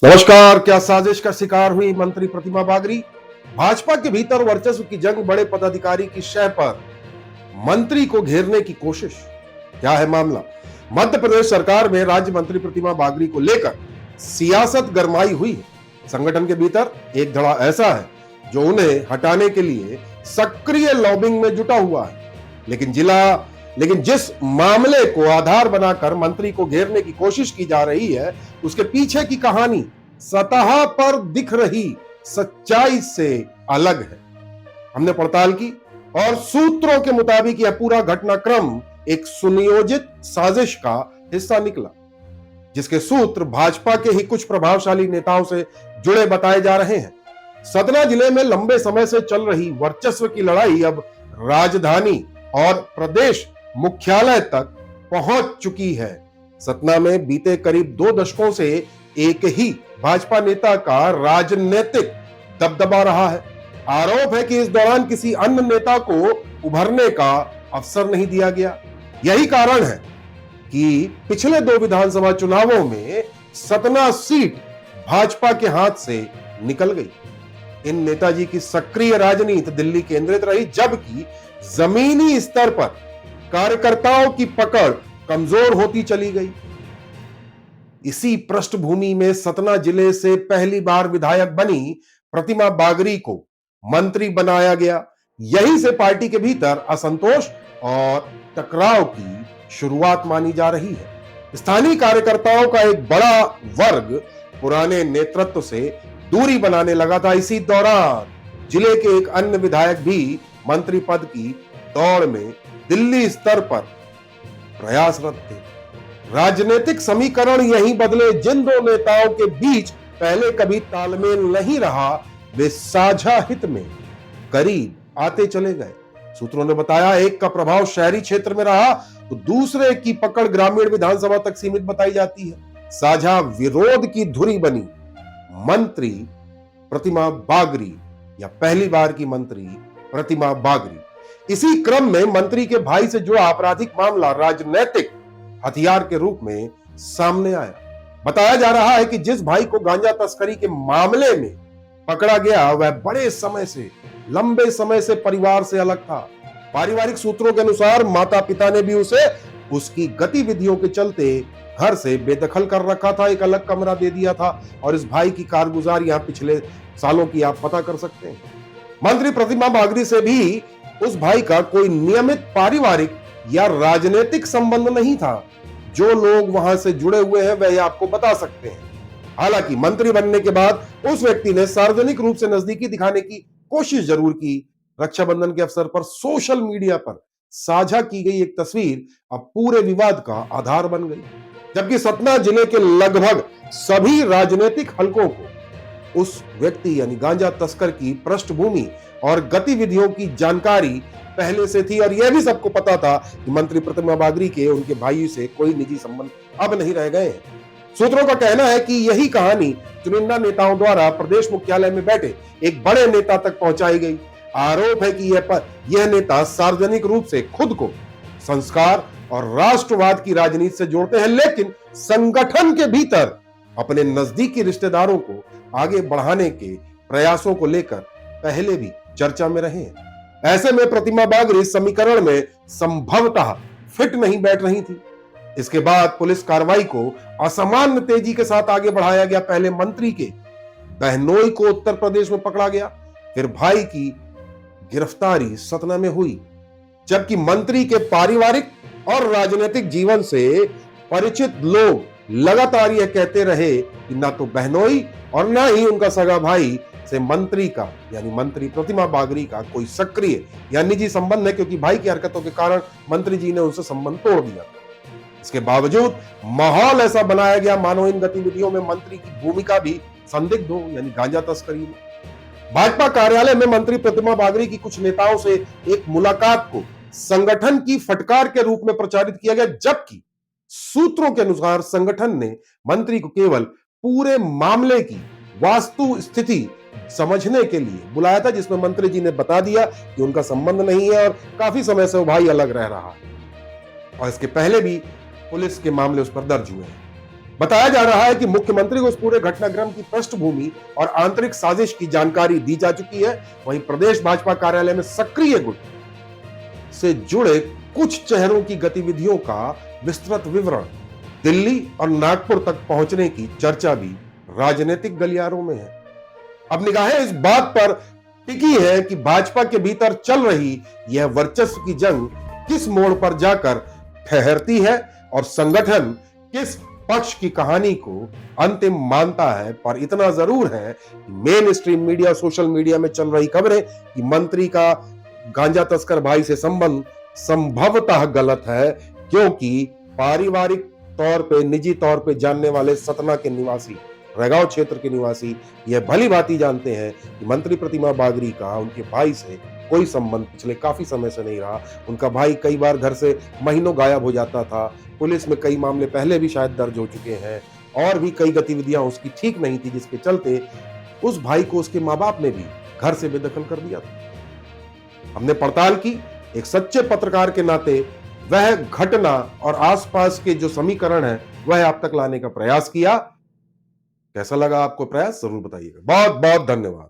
नमस्कार। क्या साजिश का शिकार हुई मंत्री प्रतिमा बागरी? भाजपा के भीतर वर्चस्व की जंग, बड़े पदाधिकारी की शय पर मंत्री को घेरने की कोशिश। क्या है मामला? मध्य प्रदेश सरकार में राज्य मंत्री प्रतिमा बागरी को लेकर सियासत गरमाई हुई है। संगठन के भीतर एक धड़ा ऐसा है जो उन्हें हटाने के लिए सक्रिय लॉबिंग में जुटा हुआ है। लेकिन जिस मामले को आधार बनाकर मंत्री को घेरने की कोशिश की जा रही है, उसके पीछे की कहानी सतह पर दिख रही सच्चाई से अलग है। हमने पड़ताल की और सूत्रों के मुताबिक यह पूरा घटनाक्रम एक सुनियोजित साजिश का हिस्सा निकला, जिसके सूत्र भाजपा के ही कुछ प्रभावशाली नेताओं से जुड़े बताए जा रहे हैं। सतना जिले में लंबे समय से चल रही वर्चस्व की लड़ाई अब राजधानी और प्रदेश मुख्यालय तक पहुंच चुकी है। सतना में बीते करीब 2 दशकों से एक ही भाजपा नेता का राजनीतिक दबदबा रहा है। आरोप है कि इस दौरान किसी अन्य नेता को उभरने का अवसर नहीं दिया गया। यही कारण है कि पिछले 2 विधानसभा चुनावों में सतना सीट भाजपा के हाथ से निकल गई। इन नेताजी की सक्रिय राजनीति दिल्ली केंद्रित रही, जबकि जमीनी स्तर पर कार्यकर्ताओं की पकड़ कमजोर होती चली गई। इसी पृष्ठभूमि में सतना जिले से पहली बार विधायक बनी प्रतिमा बागरी को मंत्री बनाया गया। यहीं से पार्टी के भीतर असंतोष और टकराव की शुरुआत मानी जा रही है। स्थानीय कार्यकर्ताओं का एक बड़ा वर्ग पुराने नेतृत्व से दूरी बनाने लगा था। इसी दौरान जिले के एक अन्य विधायक भी मंत्री पद की दौड़ में दिल्ली स्तर पर प्रयासरत थे। राजनीतिक समीकरण यहीं बदले। जिन 2 नेताओं के बीच पहले कभी तालमेल नहीं रहा, वे साझा हित में करीब आते चले गए। सूत्रों ने बताया, एक का प्रभाव शहरी क्षेत्र में रहा तो दूसरे की पकड़ ग्रामीण विधानसभा तक सीमित बताई जाती है। साझा विरोध की धुरी बनी मंत्री प्रतिमा बागरी, या पहली बार की मंत्री प्रतिमा बागरी। इसी क्रम में मंत्री के भाई से जुड़ा आपराधिक मामला राजनीतिक हथियार के रूप में सामने आया। बताया जा रहा है कि जिस भाई को गांजा तस्करी के मामले में पकड़ा गया, वह बड़े समय से, लंबे समय से परिवार से अलग था। पारिवारिक सूत्रों के अनुसार माता पिता ने भी उसे उसकी गतिविधियों के चलते घर से बेदखल कर रखा था, एक अलग कमरा दे दिया था। और इस भाई की कारगुजारी यहां पिछले सालों की आप पता कर सकते हैं। मंत्री प्रतिमा बागरी से भी उस भाई का कोई नियमित पारिवारिक या राजनीतिक संबंध नहीं था। जो लोग वहां से जुड़े हुए हैं वह आपको बता सकते हैं। हालांकि मंत्री बनने के बाद उस व्यक्ति ने सार्वजनिक रूप से नजदीकी दिखाने की कोशिश जरूर की। रक्षाबंधन के अवसर पर सोशल मीडिया पर साझा की गई एक तस्वीर अब पूरे विवाद का आधार बन गई, जबकि सतना जिले के लगभग सभी राजनीतिक हलकों को उस व्यक्ति यानी गांजा तस्कर की पृष्ठभूमि और गतिविधियों की जानकारी पहले से थी। और यह भी सबको पता था कि मंत्री प्रतिमा बागरी के उनके भाई से कोई निजी संबंध अब नहीं रह गए हैं। सूत्रों का कहना है कि यही कहानी चुनिंदा नेताओं द्वारा प्रदेश मुख्यालय में बैठे एक बड़े नेता तक पहुंचाई गई। आरोप है कि यह नेता सार्वजनिक रूप से खुद को संस्कार और राष्ट्रवाद की राजनीति से जोड़ते हैं, लेकिन संगठन के भीतर अपने नजदीकी रिश्तेदारों को आगे बढ़ाने के प्रयासों को लेकर पहले भी चर्चा में रहे हैं। ऐसे में प्रतिमा बागरी समीकरण में संभवतः फिट नहीं बैठ रही थी। इसके बाद पुलिस कार्रवाई को असामान्य तेजी के साथ आगे बढ़ाया गया। पहले मंत्री के बहनोई को उत्तर प्रदेश में पकड़ा गया, फिर भाई की गिरफ्तारी सतना में हुई, जबकि मंत्री के पारिवारिक और राजनीतिक जीवन से परिचित लोग लगातार यह कहते रहे कि ना तो बहनोई और ना ही उनका सगा भाई से मंत्री का यानी मंत्री प्रतिमा बागरी का कोई सक्रिय या निजी संबंध है, क्योंकि भाई की हरकतों के कारण मंत्री जी ने उनसे संबंध तोड़ दिया। इसके बावजूद माहौल ऐसा बनाया गया मानो इन गतिविधियों में मंत्री की भूमिका भी संदिग्ध हो, यानी गांजा तस्करी में। भाजपा कार्यालय में मंत्री प्रतिमा बागरी की कुछ नेताओं से एक मुलाकात को संगठन की फटकार के रूप में प्रचारित किया गया, जबकि सूत्रों के अनुसार संगठन ने मंत्री को केवल पूरे मामले की वास्तु स्थिति समझने के लिए बुलाया था, जिसमें मंत्री जी ने बता दिया कि उनका संबंध नहीं है और काफी समय से वो भाई अलग रह रहा है। और इसके पहले भी पुलिस के मामले उस पर दर्ज हुए हैं। बताया जा रहा है कि मुख्यमंत्री को इस पूरे घटनाक्रम की पृष्ठभूमि और आंतरिक साजिश की जानकारी दी जा चुकी है। वहीं प्रदेश भाजपा कार्यालय में सक्रिय गुट से जुड़े कुछ चेहरों की गतिविधियों का विस्तृत विवरण दिल्ली और नागपुर तक पहुंचने की चर्चा भी राजनीतिक गलियारों में है। अब निगाहें इस बात पर टिकी है कि भाजपा के भीतर चल रही यह वर्चस्व की जंग किस मोड़ पर जाकर ठहरती है और संगठन किस पक्ष की कहानी को अंतिम मानता है। पर इतना जरूर है कि main stream media, social media में चल रही खबरें कि मंत्री का गांजा तस्कर भाई से संबंध संभवतः गलत है, क्योंकि पारिवारिक तौर पे, निजी तौर पे जानने वाले सतना के निवासी, रैगांव क्षेत्र के निवासी यह भली भांति जानते हैं कि मंत्री प्रतिमा बागरी का उनके भाई से कोई संबंध पिछले काफी समय से नहीं रहा। उनका भाई कई बार घर से महीनों गायब हो जाता था। पुलिस में कई मामले पहले भी शायद दर्ज हो चुके हैं और भी कई गतिविधियां उसकी ठीक नहीं थी, जिसके चलते उस भाई को उसके माँ बाप ने भी घर से बेदखल कर दिया था। हमने पड़ताल की, एक सच्चे पत्रकार के नाते वह घटना और आसपास के जो समीकरण है वह आप तक लाने का प्रयास किया। कैसा लगा आपको प्रयास, जरूर बताइएगा। बहुत बहुत धन्यवाद।